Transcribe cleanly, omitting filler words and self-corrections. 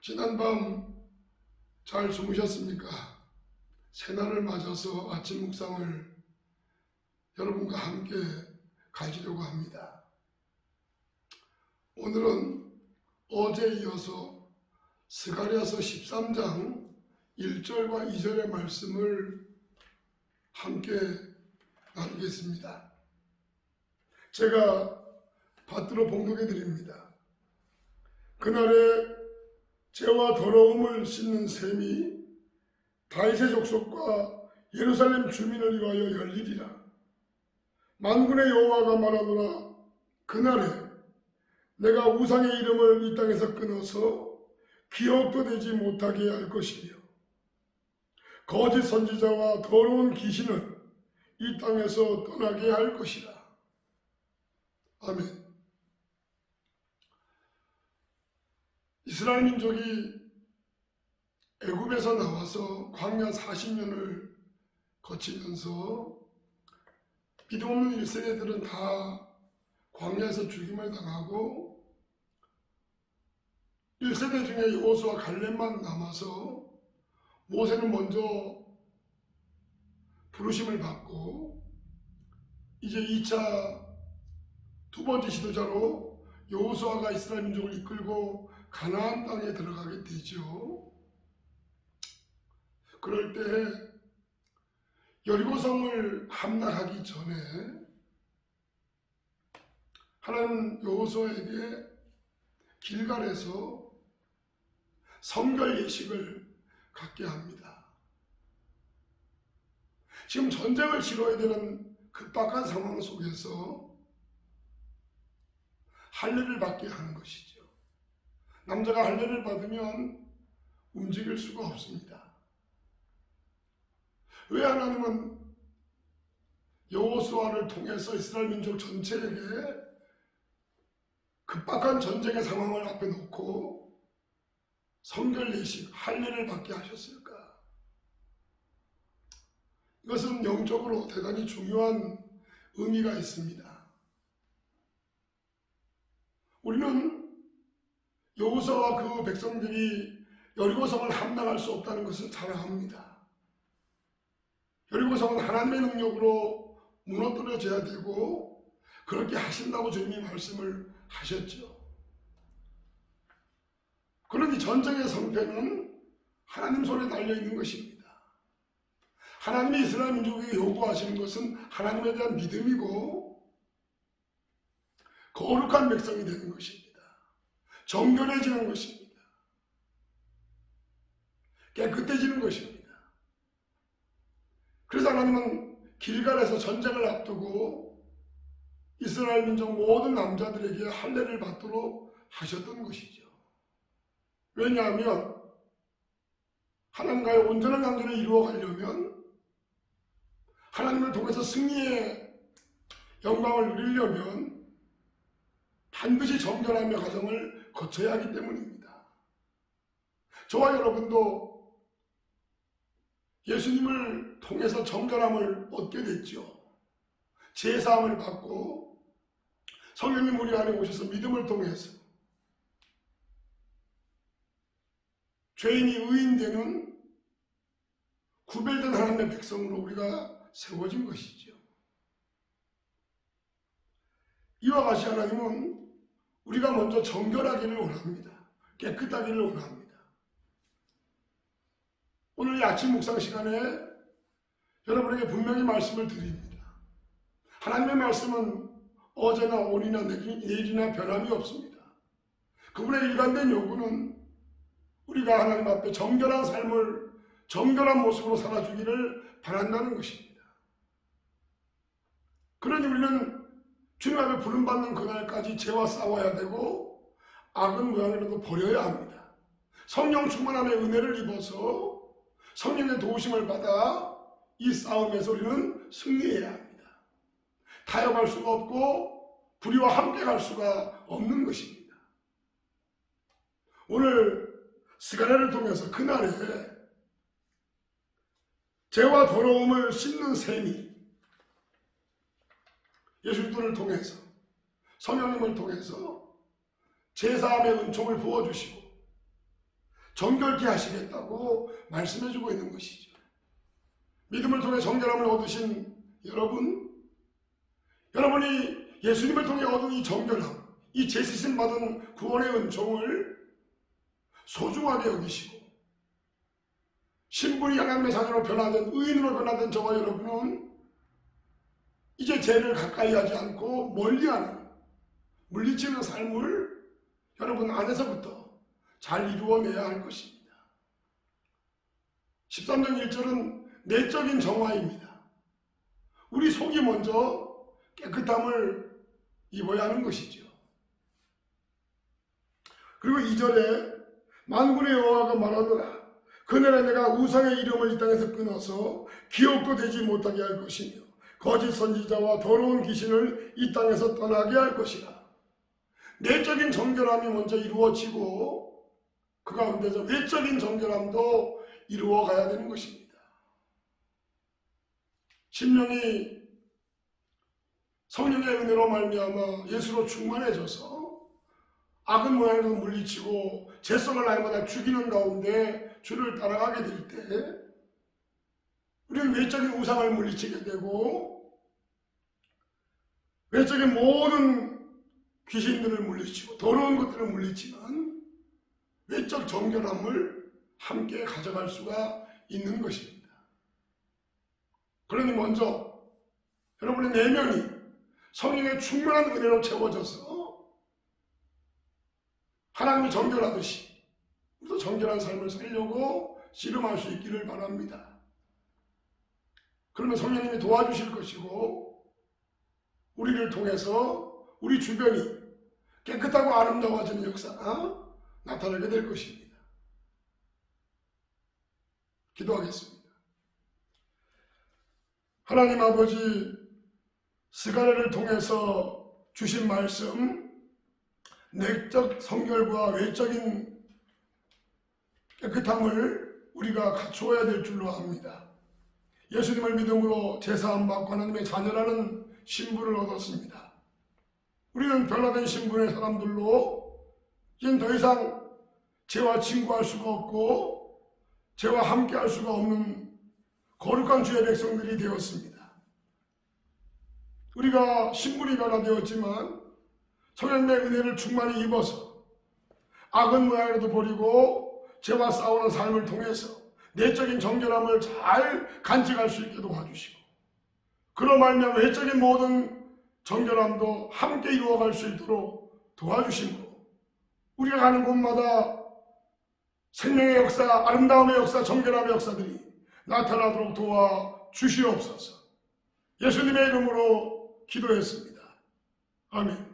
지난밤 잘 주무셨습니까? 새날을 맞아서 아침 묵상을 여러분과 함께 가지려고 합니다. 오늘은 어제에 이어서 스가랴서 13장 1절과 2절의 말씀을 함께 나누겠습니다. 제가 받들어 봉독해 드립니다. 그날에 죄와 더러움을 씻는 셈이 다윗의 족속과 예루살렘 주민을 위하여 열리리라. 만군의 여호와가 말하노라. 그날에 내가 우상의 이름을 이 땅에서 끊어서 기억도 되지 못하게 할 것이며 거짓 선지자와 더러운 귀신을 이 땅에서 떠나게 할 것이라. 아멘. 이스라엘 민족이 애굽에서 나와서 광야 40년을 거치면서 믿음 없는 1세대들은 다 광야에서 죽임을 당하고 1세대 중에 여호수아 갈렙만 남아서 모세는 먼저 부르심을 받고 이제 2차 두 번째 지도자로 여호수아가 이스라엘 민족을 이끌고 가나안 땅에 들어가게 되죠. 그럴 때 여리고성을 함락하기 전에 하나님은 여호수아에게 길갈에서 성결 예식을 갖게 합니다. 지금 전쟁을 치러야 되는 급박한 상황 속에서 할례를 받게 하는 것이죠. 남자가 할례를 받으면 움직일 수가 없습니다. 왜 하나님은 여호수아를 통해서 이스라엘 민족 전체에게 급박한 전쟁의 상황을 앞에 놓고 성결 예식, 할례를 받게 하셨을까? 이것은 영적으로 대단히 중요한 의미가 있습니다. 우리는 여호수아와 그 백성들이 여리고성을 함락할 수 없다는 것을 잘 압니다. 여리고성은 하나님의 능력으로 무너뜨려져야 되고 그렇게 하신다고 주님이 말씀을 하셨죠. 그러니 전쟁의 성패는 하나님 손에 달려있는 것입니다. 하나님이 이스라엘 민족에게 요구하시는 것은 하나님에 대한 믿음이고 거룩한 백성이 되는 것입니다. 정결해지는 것입니다. 깨끗해지는 것입니다. 그래서 하나님은 길갈에서 전쟁을 앞두고 이스라엘 민족 모든 남자들에게 할례를 받도록 하셨던 것이죠. 왜냐하면 하나님과의 온전한 관계를 이루어가려면 하나님을 통해서 승리의 영광을 누리려면 반드시 정결함의 과정을 거쳐야 하기 때문입니다. 저와 여러분도 예수님을 통해서 정결함을 얻게 됐죠. 제사함을 받고 성령님 우리 안에 오셔서 믿음을 통해서 죄인이 의인되는 구별된 하나님의 백성으로 우리가 세워진 것이죠. 이와 같이 하나님은 우리가 먼저 정결하기를 원합니다. 깨끗하기를 원합니다. 오늘 이 아침 묵상 시간에 여러분에게 분명히 말씀을 드립니다. 하나님의 말씀은 어제나 오늘이나 내일이나 변함이 없습니다. 그분의 일관된 요구는 우리가 하나님 앞에 정결한 삶을 정결한 모습으로 살아주기를 바란다는 것입니다. 그러니 우리는 주님 앞에 부름받는 그날까지 죄와 싸워야 되고 악은 모양이라도 버려야 합니다. 성령 충만함의 은혜를 입어서 성령의 도우심을 받아 이 싸움에서 우리는 승리해야 합니다. 타협할 수가 없고 불의와 함께 갈 수가 없는 것입니다. 오늘 스가랴를 통해서 그날에 죄와 더러움을 씻는 셈이 예수 그리스도를 통해서 성령님을 통해서 제사함의 은총을 부어주시고 정결케 하시겠다고 말씀해주고 있는 것이죠. 믿음을 통해 정결함을 얻으신 여러분이 예수님을 통해 얻은 이 정결함, 이 제시심 받은 구원의 은총을 소중하게 여기시고 신분이 하나님의 자녀로 변화된, 의인으로 변화된 저와 여러분은 이제 죄를 가까이 하지 않고 멀리하는, 물리치는 삶을 여러분 안에서부터 잘 이루어내야 할 것입니다. 13장 1절은 내적인 정화입니다. 우리 속이 먼저 깨끗함을 입어야 하는 것이죠. 그리고 2절에 만군의 여호와가 말하노라 그날에 내가 우상의 이름을 이 땅에서 끊어서 기억도 되지 못하게 할 것이며 거짓 선지자와 더러운 귀신을 이 땅에서 떠나게 할 것이라. 내적인 정결함이 먼저 이루어지고 그 가운데서 외적인 정결함도 이루어가야 되는 것입니다. 심령이 성령의 은혜로 말미암아 예수로 충만해져서 악은 모양으로 물리치고 죄성을 날마다 죽이는 가운데 주를 따라가게 될 때 우리는 외적인 우상을 물리치게 되고 외적인 모든 귀신들을 물리치고 더러운 것들을 물리치는 외적 정결함을 함께 가져갈 수가 있는 것입니다. 그러니 먼저 여러분의 내면이 성령의 충만한 은혜로 채워져서 하나님이 정결하듯이 우리도 정결한 삶을 살려고 씨름할 수 있기를 바랍니다. 그러면 성령님이 도와주실 것이고 우리를 통해서 우리 주변이 깨끗하고 아름다워지는 역사가 나타나게 될 것입니다. 기도하겠습니다. 하나님 아버지, 스가랴를 통해서 주신 말씀, 내적 성결과 외적인 깨끗함을 우리가 갖추어야 될 줄로 압니다. 예수님을 믿음으로 제사함 받고 하나님의 자녀라는 신분을 얻었습니다. 우리는 변화된 신분의 사람들로 이젠 더 이상 죄와 친구할 수가 없고 죄와 함께할 수가 없는 거룩한 주의 백성들이 되었습니다. 우리가 신분이 변화되었지만 성령의 은혜를 충만히 입어서 악은 모양이라도 버리고 죄와 싸우는 삶을 통해서 내적인 정결함을 잘 간직할 수 있게 도와주시고 그로 말미암아 외적인 모든 정결함도 함께 이루어갈 수 있도록 도와주시고 우리가 가는 곳마다 생명의 역사, 아름다움의 역사, 정결함의 역사들이 나타나도록 도와주시옵소서. 예수님의 이름으로 기도했습니다. 아멘.